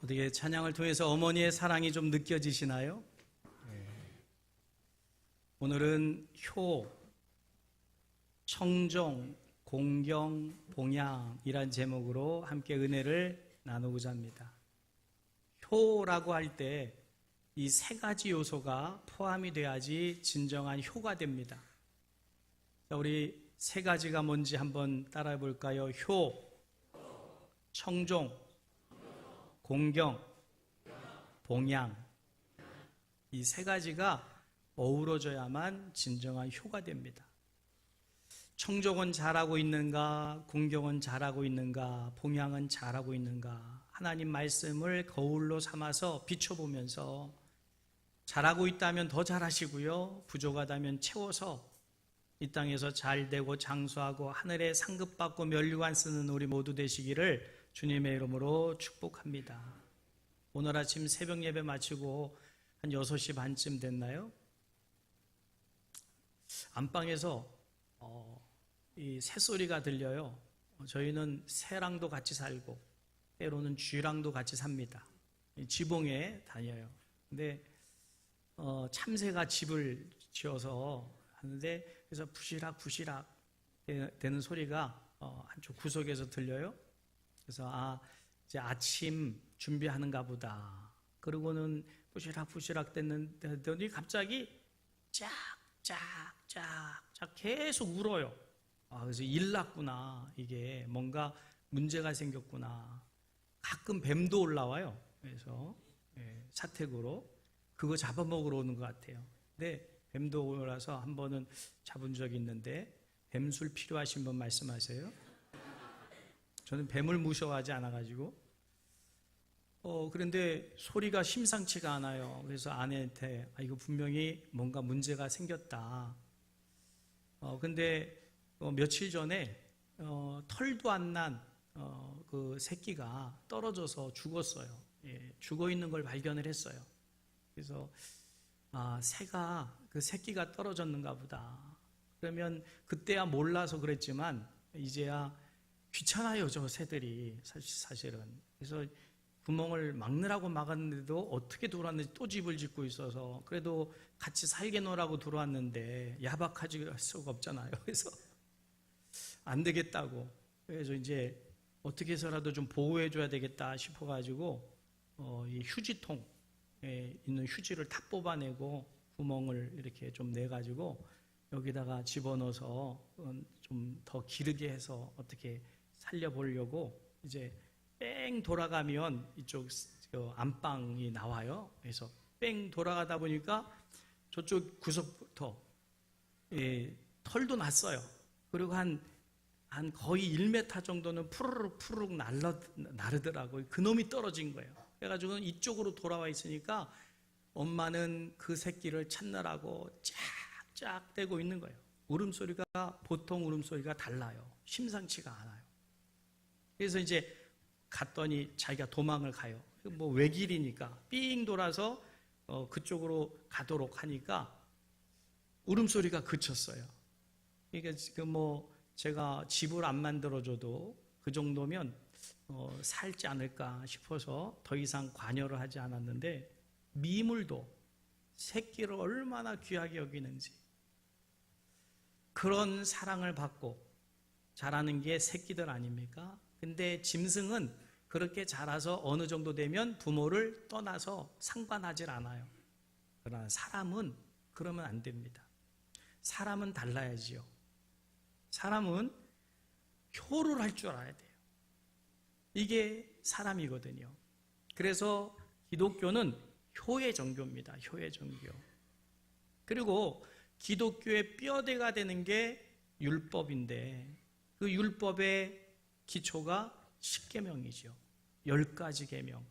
어떻게 찬양을 통해서 어머니의 사랑이 좀 느껴지시나요? 오늘은 효, 청종, 공경, 봉양이란 제목으로 함께 은혜를 나누고자 합니다. 효라고 할 때 이 세 가지 요소가 포함이 돼야지 진정한 효가 됩니다. 자, 우리 세 가지가 뭔지 한번 따라해 볼까요? 효, 청종, 공경, 봉양. 이 세 가지가 어우러져야만 진정한 효가 됩니다. 청종은 잘하고 있는가, 공경은 잘하고 있는가, 봉양은 잘하고 있는가, 하나님 말씀을 거울로 삼아서 비춰보면서 잘하고 있다면 더 잘하시고요, 부족하다면 채워서 이 땅에서 잘되고 장수하고 하늘에 상급받고 면류관 쓰는 우리 모두 되시기를 주님의 이름으로 축복합니다. 오늘 아침 새벽 예배 마치고 한 6시 반쯤 됐나요? 안방에서 이 새소리가 들려요. 저희는 새랑도 같이 살고 때로는 쥐랑도 같이 삽니다. 지붕에 다녀요. 근데 참새가 집을 지어서 하는데, 그래서 부시락 되는 소리가 한쪽 구석에서 들려요. 그래서 이제 아침 준비하는가 보다. 그러고는 부시락 됐더니 갑자기 짝짝짝짝 계속 울어요. 그래서 일났구나. 이게 뭔가 문제가 생겼구나. 가끔 뱀도 올라와요. 그래서 사택으로 그거 잡아먹으러 오는 것 같아요. 근데 뱀도 올라서 한 번은 잡은 적이 있는데, 뱀술 필요하신 분 말씀하세요. 저는 뱀을 무서워하지 않아가지고. 그런데 소리가 심상치가 않아요. 그래서 아내한테 이거 분명히 뭔가 문제가 생겼다. 근데 며칠 전에 털도 안 난 그 새끼가 떨어져서 죽었어요. 죽어 있는 걸 발견을 했어요. 그래서 새가, 그 새끼가 떨어졌는가 보다. 그러면 그때야 몰라서 그랬지만 이제야 귀찮아요, 저 새들이 사실은. 그래서 구멍을 막느라고 막았는데도 어떻게 들어왔는지 또 집을 짓고 있어서, 그래도 같이 살게 놓으라고 들어왔는데 야박하지 할 수가 없잖아요. 그래서 안 되겠다고. 그래서 이제 어떻게 해서라도 좀 보호해줘야 되겠다 싶어가지고 이 휴지통에 있는 휴지를 다 뽑아내고 구멍을 이렇게 좀 내가지고 여기다가 집어넣어서 좀 더 기르게 해서 어떻게 살려보려고, 이제 뺑 돌아가면 이쪽 안방이 나와요. 그래서 뺑 돌아가다 보니까 저쪽 구석부터 털도 났어요. 그리고 한 거의 1m 정도는 푸르륵 나르더라고요. 그놈이 떨어진 거예요. 그래가지고 이쪽으로 돌아와 있으니까 엄마는 그 새끼를 찾느라고 짝짝대고 있는 거예요. 울음소리가 보통 울음소리가 달라요. 심상치가 않아요. 그래서 이제 갔더니 자기가 도망을 가요. 뭐 외길이니까 삥 돌아서 그쪽으로 가도록 하니까 울음소리가 그쳤어요. 그러니까 지금 뭐 제가 집을 안 만들어줘도 그 정도면 살지 않을까 싶어서 더 이상 관여를 하지 않았는데, 미물도 새끼를 얼마나 귀하게 여기는지, 그런 사랑을 받고 자라는 게 새끼들 아닙니까? 근데 짐승은 그렇게 자라서 어느 정도 되면 부모를 떠나서 상관하질 않아요. 그러나 사람은 그러면 안 됩니다. 사람은 달라야지요. 사람은 효를 할 줄 알아야 돼요. 이게 사람이거든요. 그래서 기독교는 효의 종교입니다. 효의 종교. 그리고 기독교의 뼈대가 되는 게 율법인데, 그 율법의 기초가 10계명이죠. 10가지 계명.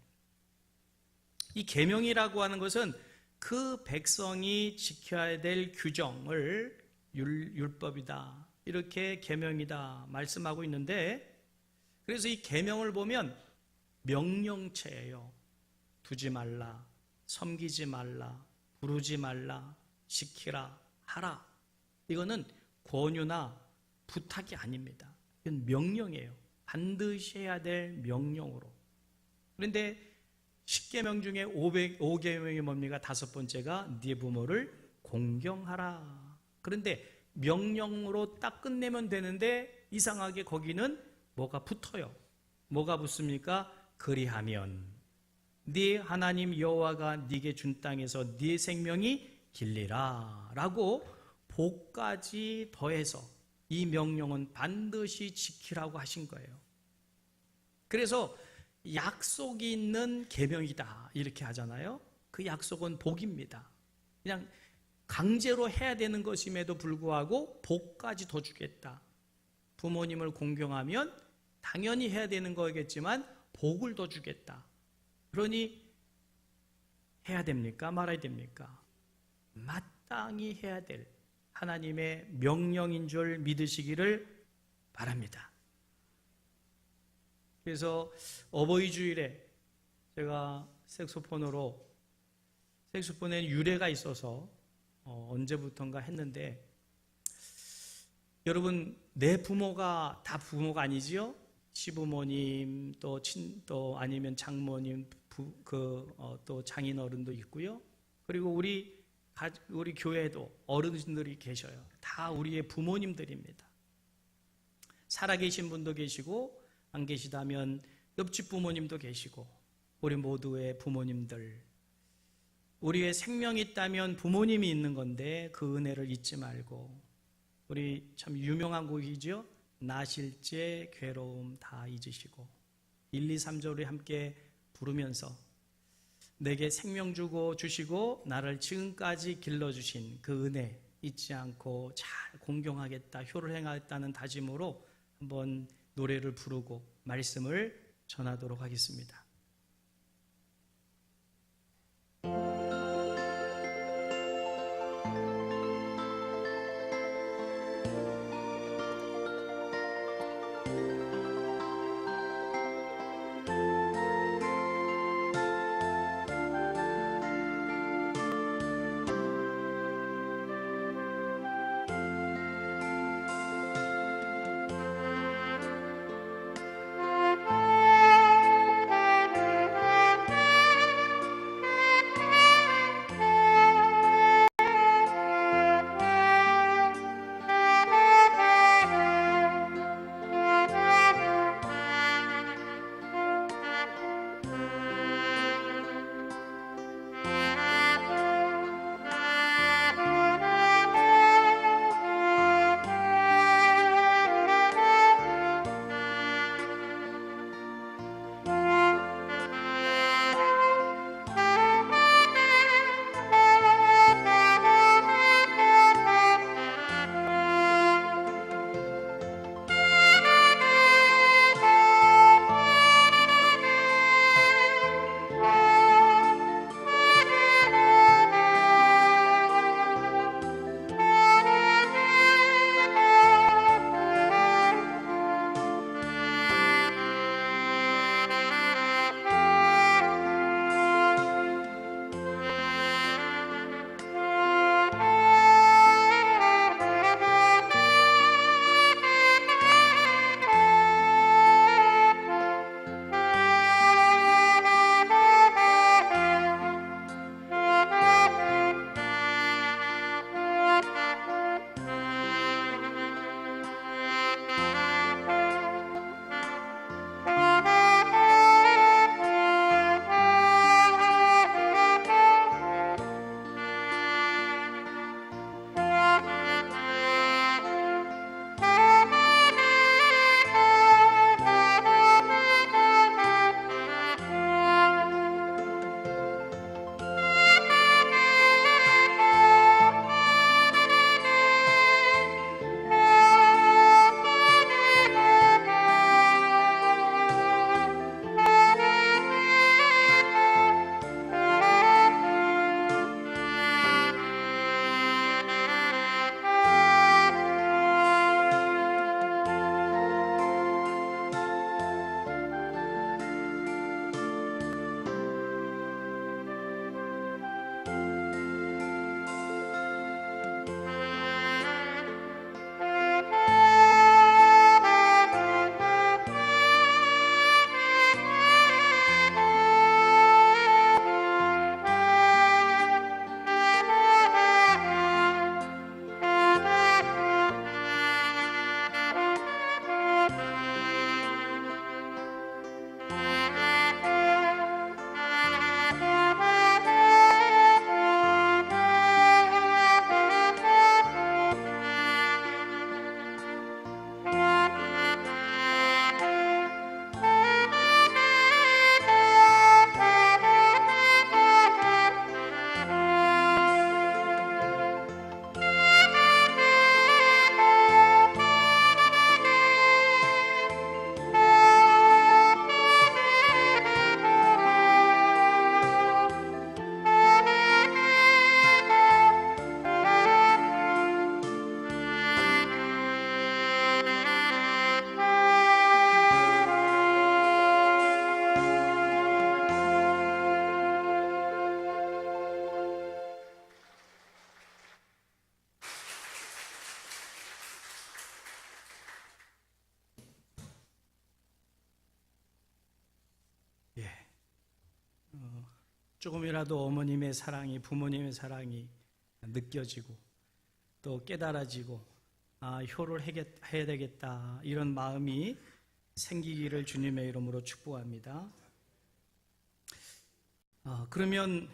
이 계명이라고 하는 것은 그 백성이 지켜야 될 규정을 율법이다, 이렇게 계명이다 말씀하고 있는데, 그래서 이 계명을 보면 명령체예요. 두지 말라, 섬기지 말라, 부르지 말라, 지키라, 하라. 이거는 권유나 부탁이 아닙니다. 이건 명령이에요. 반드시 해야 될 명령으로. 그런데 10계명 중에 5계명이 뭡니까? 다섯 번째가 네 부모를 공경하라. 그런데 명령으로 딱 끝내면 되는데 이상하게 거기는 뭐가 붙어요. 뭐가 붙습니까? 그리하면 네 하나님 여호와가 네게 준 땅에서 네 생명이 길리라 라고 복까지 더해서 이 명령은 반드시 지키라고 하신 거예요. 그래서 약속이 있는 계명이다 이렇게 하잖아요. 그 약속은 복입니다. 그냥 강제로 해야 되는 것임에도 불구하고 복까지 더 주겠다. 부모님을 공경하면 당연히 해야 되는 거겠지만 복을 더 주겠다. 그러니 해야 됩니까? 말아야 됩니까? 마땅히 해야 될 하나님의 명령인 줄 믿으시기를 바랍니다. 그래서 어버이 주일에 제가 색소폰에 유래가 있어서 언제부턴가 했는데, 여러분 내 부모가 다 부모가 아니지요? 시부모님 또 아니면 장모님 또 장인어른도 있고요. 그리고 우리 교회에도 어르신들이 계셔요. 다 우리의 부모님들입니다. 살아계신 분도 계시고 안 계시다면 옆집 부모님도 계시고 우리 모두의 부모님들, 우리의 생명이 있다면 부모님이 있는 건데 그 은혜를 잊지 말고, 우리 참 유명한 곡이죠. 나실제 괴로움 다 잊으시고 1, 2, 3절을 함께 부르면서 내게 생명 주시고 나를 지금까지 길러주신 그 은혜 잊지 않고 잘 공경하겠다, 효를 행하겠다는 다짐으로 한번 노래를 부르고 말씀을 전하도록 하겠습니다. 조금이라도 어머님의 사랑이, 부모님의 사랑이 느껴지고 또 깨달아지고 효를 해야 되겠다 이런 마음이 생기기를 주님의 이름으로 축복합니다. 그러면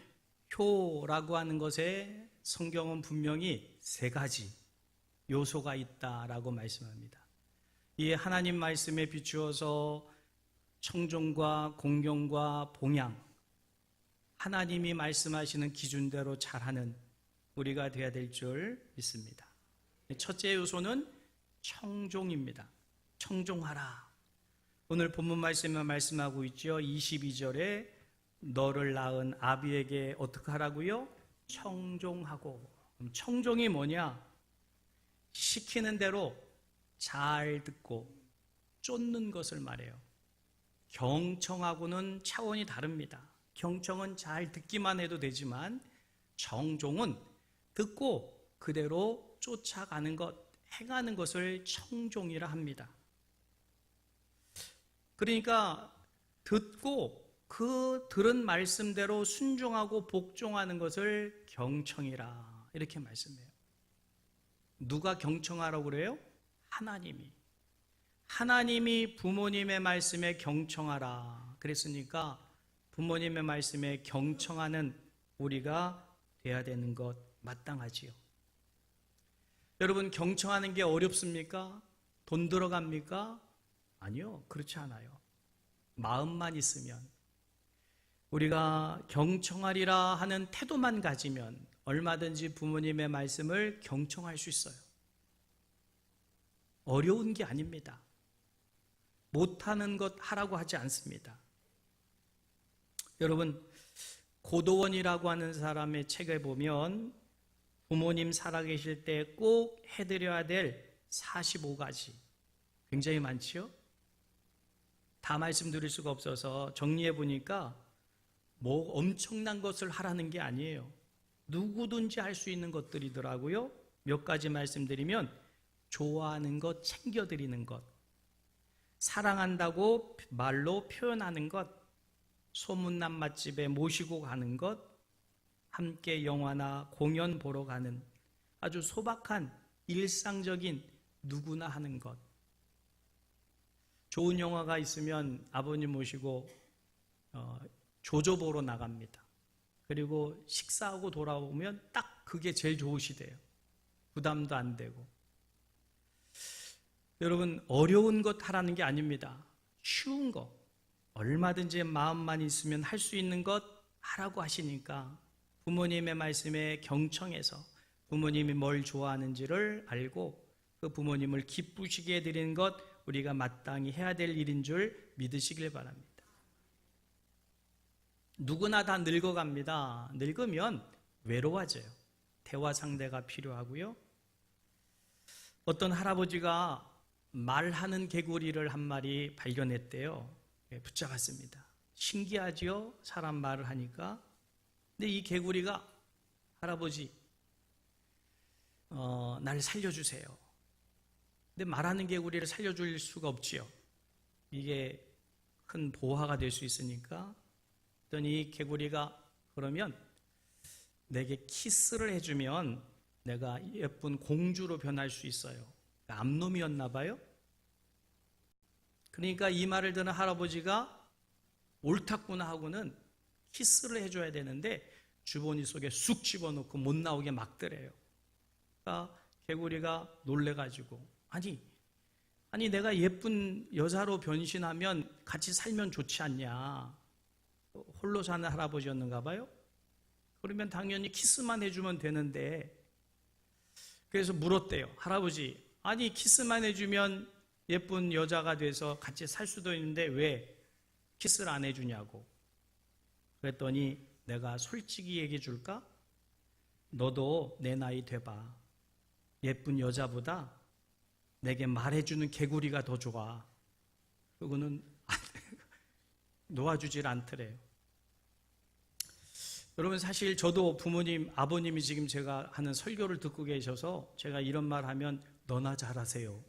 효라고 하는 것에 성경은 분명히 세 가지 요소가 있다라고 말씀합니다. 이 하나님 말씀에 비추어서 청종과 공경과 봉양, 하나님이 말씀하시는 기준대로 잘하는 우리가 되어야 될 줄 믿습니다. 첫째 요소는 청종입니다. 청종하라. 오늘 본문 말씀에 말씀하고 있죠. 22절에 너를 낳은 아비에게 어떻게 하라고요? 청종하고. 그럼 청종이 뭐냐? 시키는 대로 잘 듣고 쫓는 것을 말해요. 경청하고는 차원이 다릅니다. 경청은 잘 듣기만 해도 되지만 청종은 듣고 그대로 쫓아가는 것, 행하는 것을 청종이라 합니다. 그러니까 듣고 그 들은 말씀대로 순종하고 복종하는 것을 경청이라 이렇게 말씀해요. 누가 경청하라고 그래요? 하나님이 부모님의 말씀에 경청하라 그랬으니까 부모님의 말씀에 경청하는 우리가 돼야 되는 것 마땅하지요. 여러분, 경청하는 게 어렵습니까? 돈 들어갑니까? 아니요, 그렇지 않아요. 마음만 있으면, 우리가 경청하리라 하는 태도만 가지면 얼마든지 부모님의 말씀을 경청할 수 있어요. 어려운 게 아닙니다. 못하는 것 하라고 하지 않습니다. 여러분, 고도원이라고 하는 사람의 책에 보면 부모님 살아계실 때 꼭 해드려야 될 45가지, 굉장히 많지요? 다 말씀드릴 수가 없어서 정리해 보니까 뭐 엄청난 것을 하라는 게 아니에요. 누구든지 할 수 있는 것들이더라고요. 몇 가지 말씀드리면 좋아하는 것 챙겨드리는 것, 사랑한다고 말로 표현하는 것, 소문난 맛집에 모시고 가는 것, 함께 영화나 공연 보러 가는 아주 소박한 일상적인 누구나 하는 것. 좋은 영화가 있으면 아버님 모시고 조조 보러 나갑니다. 그리고 식사하고 돌아오면 딱 그게 제일 좋으시대요. 부담도 안 되고. 여러분, 어려운 것 하라는 게 아닙니다. 쉬운 거, 얼마든지 마음만 있으면 할 수 있는 것 하라고 하시니까 부모님의 말씀에 경청해서 부모님이 뭘 좋아하는지를 알고 그 부모님을 기쁘시게 해드리는 것, 우리가 마땅히 해야 될 일인 줄 믿으시길 바랍니다. 누구나 다 늙어갑니다. 늙으면 외로워져요. 대화 상대가 필요하고요. 어떤 할아버지가 말하는 개구리를 한 마리 발견했대요. 붙잡았습니다. 신기하지요? 사람 말을 하니까. 근데 이 개구리가 할아버지, 날 살려주세요. 근데 말하는 개구리를 살려줄 수가 없지요. 이게 큰 보화가 될 수 있으니까. 그랬더니 이 개구리가 그러면 내게 키스를 해주면 내가 예쁜 공주로 변할 수 있어요. 암놈이었나 봐요. 그러니까 이 말을 듣는 할아버지가 옳았구나 하고는 키스를 해줘야 되는데 주머니 속에 쑥 집어넣고 못 나오게 막더래요. 그러니까 개구리가 놀래가지고 아니 내가 예쁜 여자로 변신하면 같이 살면 좋지 않냐. 홀로 사는 할아버지였는가 봐요. 그러면 당연히 키스만 해주면 되는데, 그래서 물었대요. 할아버지, 아니 키스만 해주면 예쁜 여자가 돼서 같이 살 수도 있는데 왜 키스를 안 해주냐고. 그랬더니 내가 솔직히 얘기해 줄까? 너도 내 나이 돼봐. 예쁜 여자보다 내게 말해주는 개구리가 더 좋아. 그거는 놓아주질 않더래요. 여러분, 사실 저도 부모님, 아버님이 지금 제가 하는 설교를 듣고 계셔서 제가 이런 말 하면 너나 잘하세요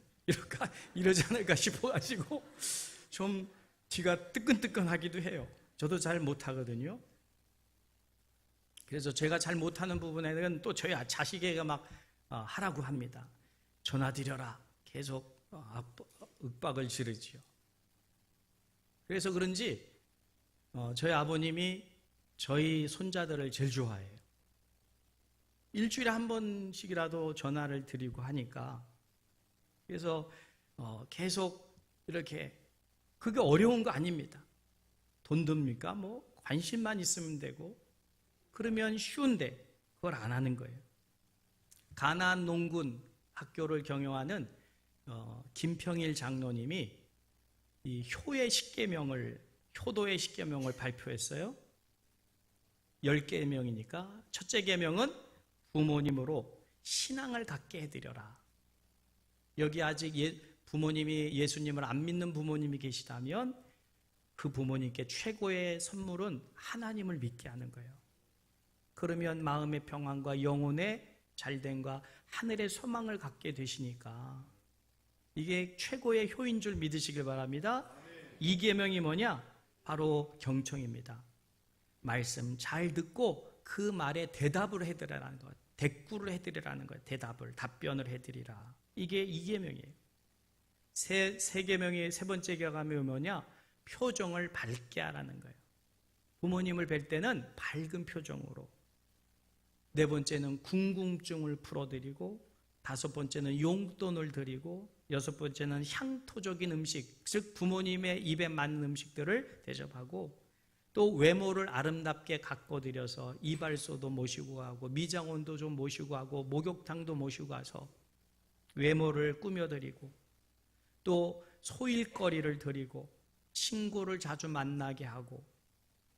이러지 않을까 싶어가지고 좀 뒤가 뜨끈뜨끈하기도 해요. 저도 잘 못하거든요. 그래서 제가 잘 못하는 부분에는 또 저희 자식에게 막 하라고 합니다. 전화 드려라. 계속 윽박을 지르지요. 그래서 그런지 저희 아버님이 저희 손자들을 제일 좋아해요. 일주일에 한 번씩이라도 전화를 드리고 하니까, 그래서 계속 이렇게, 그게 어려운 거 아닙니다. 돈 듭니까? 뭐 관심만 있으면 되고, 그러면 쉬운데 그걸 안 하는 거예요. 가나안 농군 학교를 경영하는 김평일 장로님이 이 효도의 십계명을 발표했어요. 10계명이니까 첫째 계명은 부모님으로 신앙을 갖게 해드려라. 여기 아직 부모님이 예수님을 안 믿는 부모님이 계시다면 그 부모님께 최고의 선물은 하나님을 믿게 하는 거예요. 그러면 마음의 평안과 영혼의 잘됨과 하늘의 소망을 갖게 되시니까 이게 최고의 효인 줄 믿으시길 바랍니다. 이 계명이 뭐냐? 바로 경청입니다. 말씀 잘 듣고 그 말에 대답을 해드리라는 것, 대꾸를 해드리라는 거예요. 답변을 해드리라. 이게 이 계명이에요. 세 계명의 세 번째 계명이 뭐냐? 표정을 밝게 하라는 거예요. 부모님을 뵐 때는 밝은 표정으로. 네 번째는 궁금증을 풀어드리고, 다섯 번째는 용돈을 드리고, 여섯 번째는 향토적인 음식, 즉 부모님의 입에 맞는 음식들을 대접하고, 또 외모를 아름답게 가꿔드려서 이발소도 모시고 가고 미장원도 좀 모시고 가고 목욕탕도 모시고 가서 외모를 꾸며드리고, 또 소일거리를 드리고 친구를 자주 만나게 하고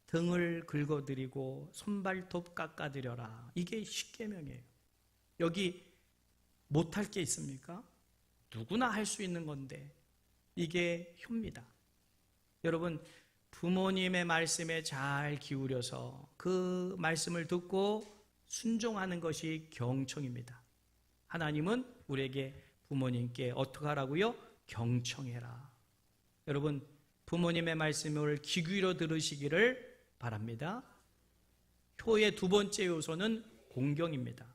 등을 긁어드리고 손발톱 깎아드려라. 이게 십계명이에요. 여기 못할 게 있습니까? 누구나 할 수 있는 건데 이게 효입니다. 여러분, 부모님의 말씀에 잘 기울여서 그 말씀을 듣고 순종하는 것이 경청입니다. 하나님은 우리에게 부모님께 어떻게 하라고요? 경청해라. 여러분, 부모님의 말씀을 귀 기울여 들으시기를 바랍니다. 효의 두 번째 요소는 공경입니다.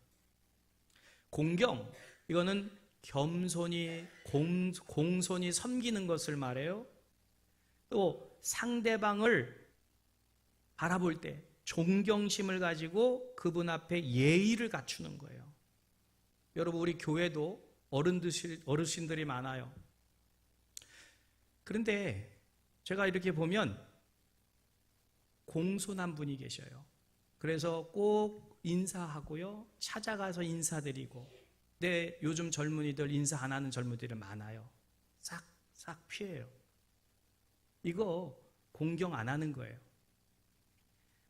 공경, 이거는 겸손히 공손히 섬기는 것을 말해요. 또 상대방을 바라볼 때 존경심을 가지고 그분 앞에 예의를 갖추는 거예요. 여러분, 우리 교회도 어르신들이 많아요. 그런데 제가 이렇게 보면 공손한 분이 계셔요. 그래서 꼭 인사하고요, 찾아가서 인사드리고. 근데 요즘 젊은이들 인사 안 하는 젊은이들이 많아요. 싹 피해요. 이거 공경 안 하는 거예요.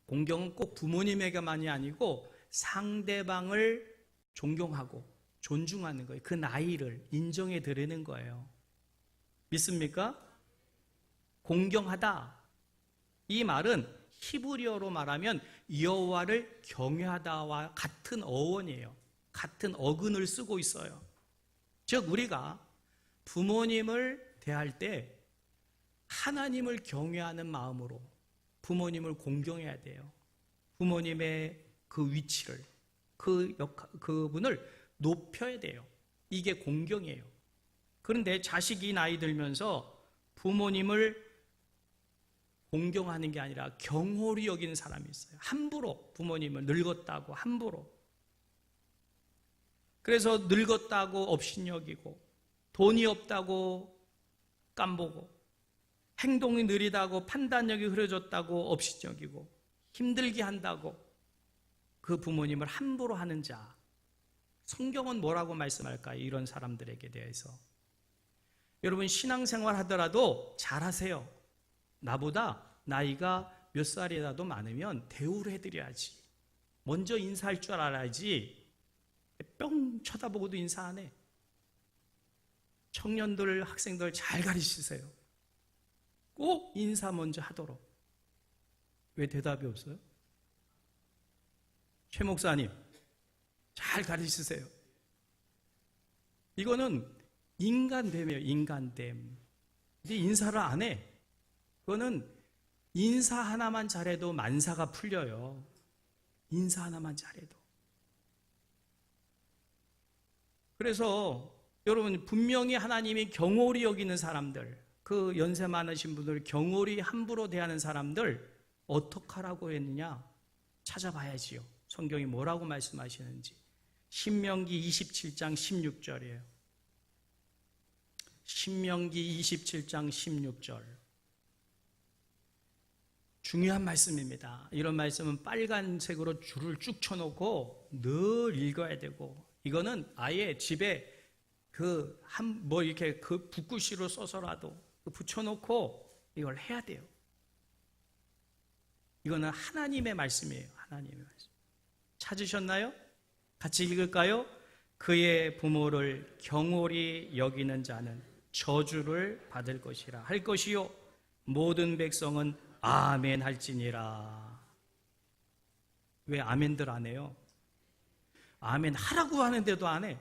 공경은 꼭 부모님에게만이 아니고 상대방을 존경하고 존중하는 거예요. 그 나이를 인정해 드리는 거예요. 믿습니까? 공경하다. 이 말은 히브리어로 말하면 여호와를 경외하다와 같은 어원이에요. 같은 어근을 쓰고 있어요. 즉 우리가 부모님을 대할 때 하나님을 경외하는 마음으로 부모님을 공경해야 돼요. 부모님의 그 위치를, 그분을 높여야 돼요. 이게 공경이에요. 그런데 자식이 나이 들면서 부모님을 공경하는 게 아니라 경홀히 여기는 사람이 있어요. 함부로 부모님을 늙었다고 함부로. 그래서 늙었다고 업신여기고 돈이 없다고 깜보고 행동이 느리다고 판단력이 흐려졌다고 업신여기고 힘들게 한다고 그 부모님을 함부로 하는 자. 성경은 뭐라고 말씀할까요? 이런 사람들에게 대해서. 여러분, 신앙생활 하더라도 잘하세요. 나보다 나이가 몇 살이라도 많으면 대우를 해드려야지. 먼저 인사할 줄 알아야지. 뿅 쳐다보고도 인사 안 해. 청년들, 학생들 잘 가르치세요. 꼭 인사 먼저 하도록. 왜 대답이 없어요? 최 목사님, 잘 가르치세요. 이거는 인간됨이에요, 인간됨. 근데 인사를 안 해. 그거는 인사 하나만 잘해도 만사가 풀려요. 인사 하나만 잘해도. 그래서 여러분, 분명히 하나님이 경홀히 여기는 사람들, 그 연세 많으신 분들, 경홀히 함부로 대하는 사람들 어떻게 하라고 했느냐 찾아봐야지요. 성경이 뭐라고 말씀하시는지. 신명기 27장 16절이에요. 신명기 27장 16절. 중요한 말씀입니다. 이런 말씀은 빨간색으로 줄을 쭉 쳐놓고 늘 읽어야 되고, 이거는 아예 집에 이렇게 붓글씨로 써서라도 붙여놓고 이걸 해야 돼요. 이거는 하나님의 말씀이에요. 하나님의 말씀. 찾으셨나요? 같이 읽을까요? 그의 부모를 경홀히 여기는 자는 저주를 받을 것이라 할 것이요 모든 백성은 아멘 할지니라. 왜 아멘들 안 해요? 아멘 하라고 하는데도 안 해.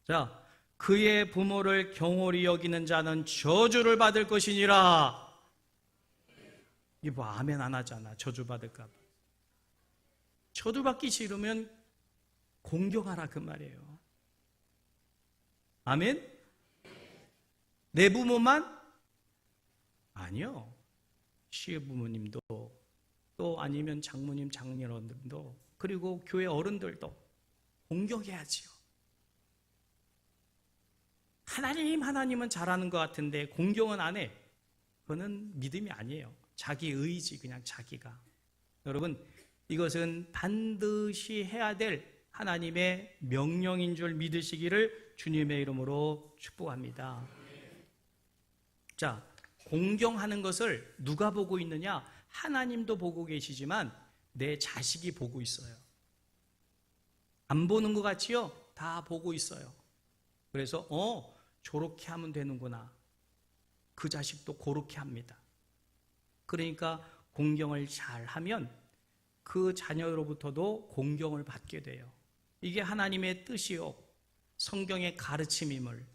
자, 그의 부모를 경홀히 여기는 자는 저주를 받을 것이니라. 이게 뭐 아멘 안 하잖아. 저주 받을까 봐. 저주 받기 싫으면 공경하라 그 말이에요. 아멘? 내 부모만? 아니요. 시부모님도, 또 아니면 장모님, 장녀들도, 그리고 교회 어른들도 공경해야지요. 하나님은 잘하는 것 같은데 공경은 안 해. 그거는 믿음이 아니에요. 자기 의지, 그냥 자기가. 여러분, 이것은 반드시 해야 될 하나님의 명령인 줄 믿으시기를 주님의 이름으로 축복합니다. 자, 공경하는 것을 누가 보고 있느냐? 하나님도 보고 계시지만 내 자식이 보고 있어요. 안 보는 것 같지요? 다 보고 있어요. 그래서 저렇게 하면 되는구나. 그 자식도 그렇게 합니다. 그러니까 공경을 잘하면 그 자녀로부터도 공경을 받게 돼요. 이게 하나님의 뜻이요 성경의 가르침임을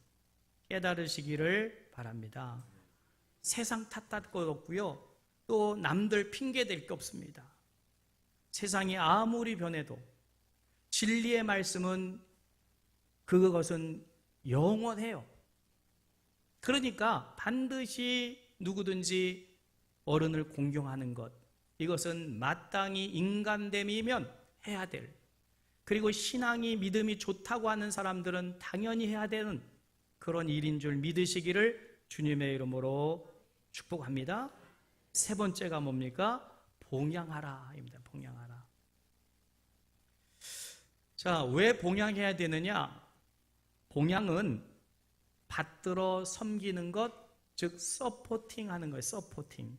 깨달으시기를 바랍니다. 세상 탓할 것 없고요, 또 남들 핑계 댈 게 없습니다. 세상이 아무리 변해도 진리의 말씀은 그것은 영원해요. 그러니까 반드시 누구든지 어른을 공경하는 것, 이것은 마땅히 인간됨이면 해야 될, 그리고 신앙이 믿음이 좋다고 하는 사람들은 당연히 해야 되는 그런 일인 줄 믿으시기를 주님의 이름으로 축복합니다. 세 번째가 뭡니까? 봉양하라입니다. 봉양하라. 자, 왜 봉양해야 되느냐? 봉양은 받들어 섬기는 것, 즉 서포팅 하는 거예요. 서포팅.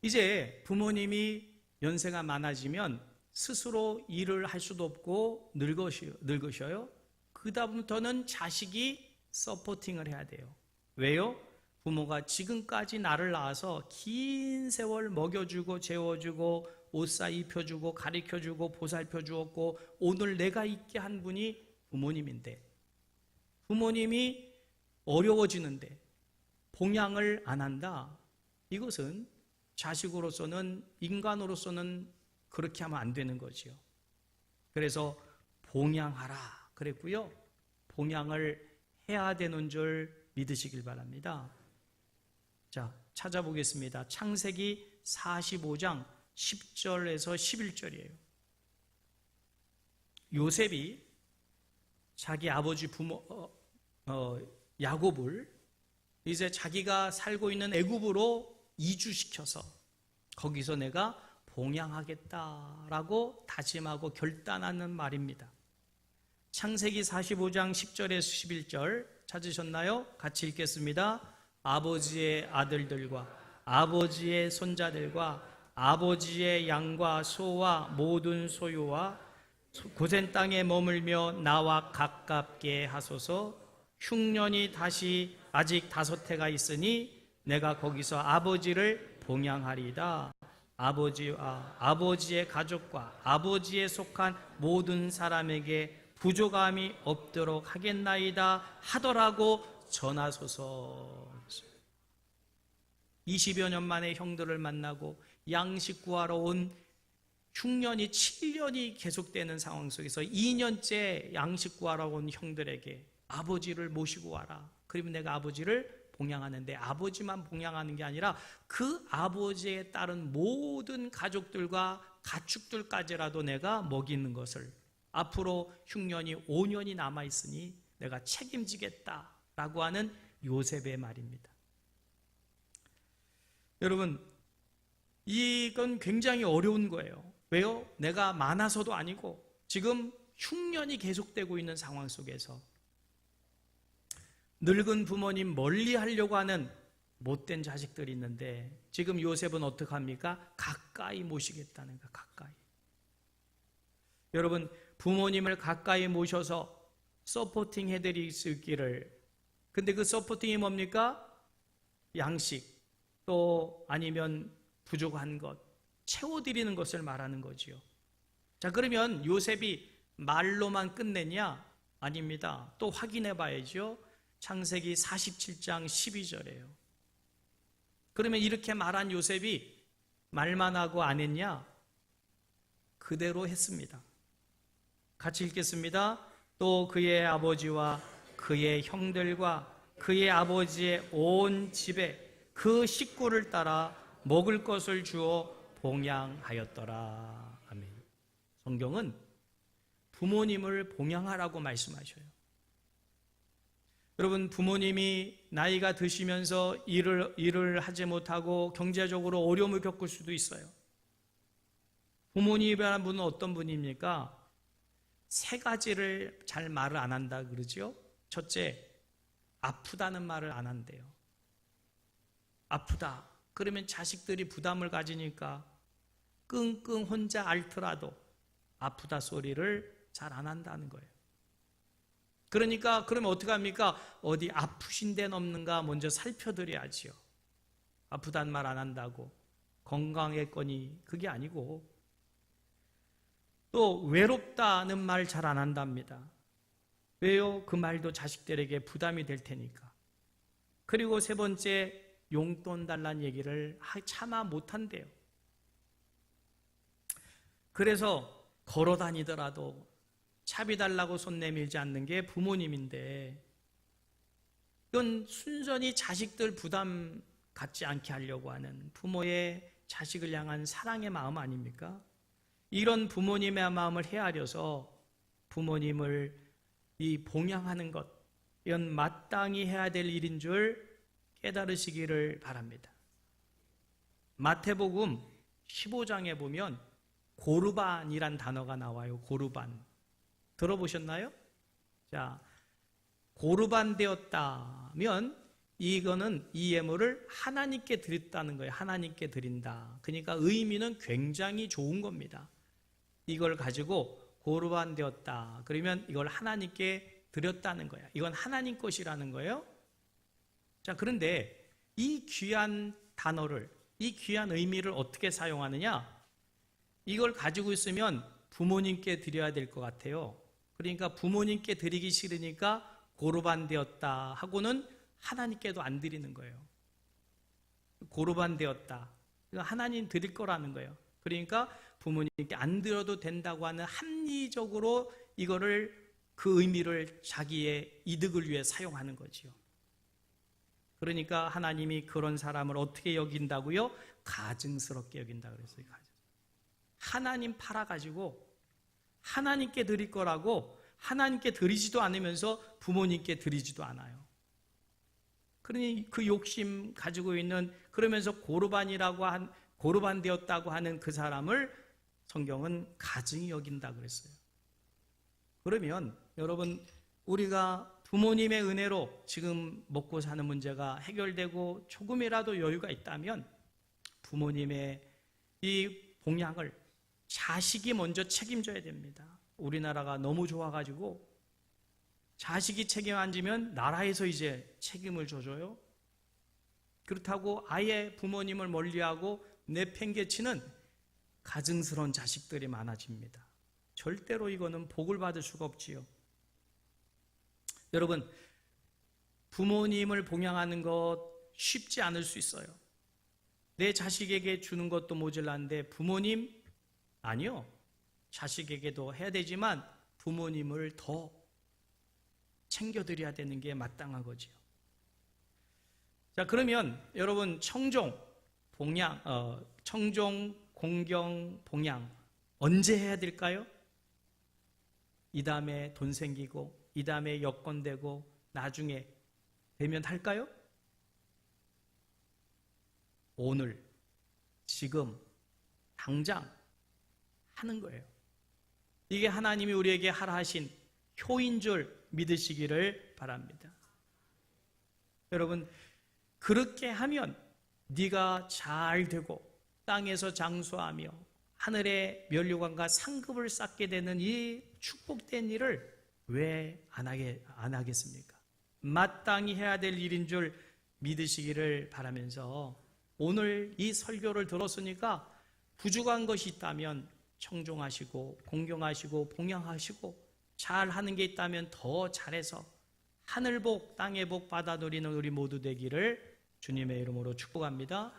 이제 부모님이 연세가 많아지면 스스로 일을 할 수도 없고 늙으셔요. 그다음부터는 자식이 서포팅을 해야 돼요. 왜요? 부모가 지금까지 나를 낳아서 긴 세월 먹여주고 재워주고 옷사 입혀주고 가르쳐주고 보살펴주었고 오늘 내가 있게 한 분이 부모님인데, 부모님이 어려워지는데 봉양을 안 한다. 이것은 자식으로서는, 인간으로서는 그렇게 하면 안 되는 거지요. 그래서 봉양하라 그랬고요. 봉양을 해야 되는 줄 믿으시길 바랍니다. 자, 찾아보겠습니다. 창세기 45장 10절에서 11절이에요. 요셉이 자기 아버지 야곱을 이제 자기가 살고 있는 애굽으로 이주시켜서 거기서 내가 봉양하겠다라고 다짐하고 결단하는 말입니다. 창세기 45장 10절에서 11절 찾으셨나요? 같이 읽겠습니다. 아버지의 아들들과 아버지의 손자들과 아버지의 양과 소와 모든 소유와 고센 땅에 머물며 나와 가깝게 하소서. 흉년이 다시 아직 5해가 있으니 내가 거기서 아버지를 봉양하리이다. 아버지와 아버지의 가족과 아버지에 속한 모든 사람에게 부족함이 없도록 하겠나이다 하더라고 전하소서. 20여 년 만에 형들을 만나고 양식 구하러 온 흉년이 7년이 계속되는 상황 속에서 2년째 양식 구하러 온 형들에게 아버지를 모시고 와라. 그러면 내가 아버지를 봉양하는데, 아버지만 봉양하는 게 아니라 그 아버지에 따른 모든 가족들과 가축들까지라도 내가 먹이는 것을, 앞으로 흉년이 5년이 남아있으니 내가 책임지겠다라고 하는 요셉의 말입니다. 여러분, 이건 굉장히 어려운 거예요. 왜요? 내가 많아서도 아니고 지금 흉년이 계속되고 있는 상황 속에서 늙은 부모님 멀리 하려고 하는 못된 자식들이 있는데, 지금 요셉은 어떻게 합니까? 가까이 모시겠다는 거야. 가까이. 여러분, 부모님을 가까이 모셔서 서포팅 해드릴 수 있기를, 근데 그 서포팅이 뭡니까? 양식, 또 아니면 부족한 것, 채워드리는 것을 말하는 거지요. 자, 그러면 요셉이 말로만 끝냈냐? 아닙니다. 또 확인해 봐야죠. 창세기 47장 12절이에요. 그러면 이렇게 말한 요셉이 말만 하고 안 했냐? 그대로 했습니다. 같이 읽겠습니다. 또 그의 아버지와 그의 형들과 그의 아버지의 온 집에 그 식구를 따라 먹을 것을 주어 봉양하였더라. 아멘. 성경은 부모님을 봉양하라고 말씀하셔요. 여러분, 부모님이 나이가 드시면서 일을 하지 못하고 경제적으로 어려움을 겪을 수도 있어요. 부모님이라는 분은 어떤 분입니까? 세 가지를 잘 말을 안 한다 그러죠. 첫째, 아프다는 말을 안 한대요. 아프다. 그러면 자식들이 부담을 가지니까 끙끙 혼자 앓더라도 아프다 소리를 잘 안 한다는 거예요. 그러니까 그러면 어떻게 합니까? 어디 아프신 데는 없는가 먼저 살펴드려야지요. 아프다는 말 안 한다고 건강했거니 그게 아니고, 또 외롭다는 말 잘 안 한답니다. 왜요? 그 말도 자식들에게 부담이 될 테니까. 그리고 세 번째, 용돈 달라는 얘기를 차마 못한대요. 그래서 걸어 다니더라도 차비 달라고 손 내밀지 않는 게 부모님인데, 이건 순전히 자식들 부담 갖지 않게 하려고 하는 부모의 자식을 향한 사랑의 마음 아닙니까? 이런 부모님의 마음을 헤아려서 부모님을 봉양하는 것, 이건 마땅히 해야 될 일인 줄 깨달으시기를 바랍니다. 마태복음 15장에 보면 고르반이란 단어가 나와요. 고르반. 들어보셨나요? 자, 고르반 되었다면 이거는 이 예물을 하나님께 드렸다는 거예요. 하나님께 드린다. 그러니까 의미는 굉장히 좋은 겁니다. 이걸 가지고 고르반 되었다. 그러면 이걸 하나님께 드렸다는 거야. 이건 하나님 것이라는 거예요. 자, 그런데 이 귀한 단어를, 이 귀한 의미를 어떻게 사용하느냐? 이걸 가지고 있으면 부모님께 드려야 될 것 같아요. 그러니까 부모님께 드리기 싫으니까 고르반 되었다 하고는 하나님께도 안 드리는 거예요. 고르반 되었다. 하나님 드릴 거라는 거예요. 그러니까 부모님께 안 드려도 된다고 하는 합리적으로 이거를, 그 의미를 자기의 이득을 위해 사용하는 거지요. 그러니까 하나님이 그런 사람을 어떻게 여긴다고요? 가증스럽게 여긴다 그랬어요. 하나님 팔아가지고 하나님께 드릴 거라고 하나님께 드리지도 않으면서 부모님께 드리지도 않아요. 그러니 그 욕심 가지고 있는, 그러면서 고르반 되었다고 하는 그 사람을 성경은 가증히 여긴다 그랬어요. 그러면 여러분, 우리가 부모님의 은혜로 지금 먹고 사는 문제가 해결되고 조금이라도 여유가 있다면 부모님의 이 봉양을 자식이 먼저 책임져야 됩니다. 우리나라가 너무 좋아가지고 자식이 책임 안 지면 나라에서 이제 책임을 져줘요. 그렇다고 아예 부모님을 멀리하고 내팽개치는 가증스러운 자식들이 많아집니다. 절대로 이거는 복을 받을 수가 없지요. 여러분, 부모님을 봉양하는 것 쉽지 않을 수 있어요. 내 자식에게 주는 것도 모자란데 부모님, 아니요. 자식에게도 해야 되지만 부모님을 더 챙겨드려야 되는 게 마땅한 거지요. 자, 그러면 여러분 청종, 공경, 봉양 언제 해야 될까요? 이 다음에 돈 생기고, 이 다음에 여건 되고, 나중에 되면 할까요? 오늘, 지금, 당장 하는 거예요. 이게 하나님이 우리에게 하라 하신 효인 줄 믿으시기를 바랍니다. 여러분, 그렇게 하면 네가 잘 되고 땅에서 장수하며 하늘의 면류관과 상급을 쌓게 되는 이 축복된 일을 왜 안 하겠습니까? 마땅히 해야 될 일인 줄 믿으시기를 바라면서 오늘 이 설교를 들었으니까 부족한 것이 있다면 청종하시고 공경하시고 봉양하시고 잘하는 게 있다면 더 잘해서 하늘복 땅의 복 받아 누리는 우리 모두 되기를 주님의 이름으로 축복합니다.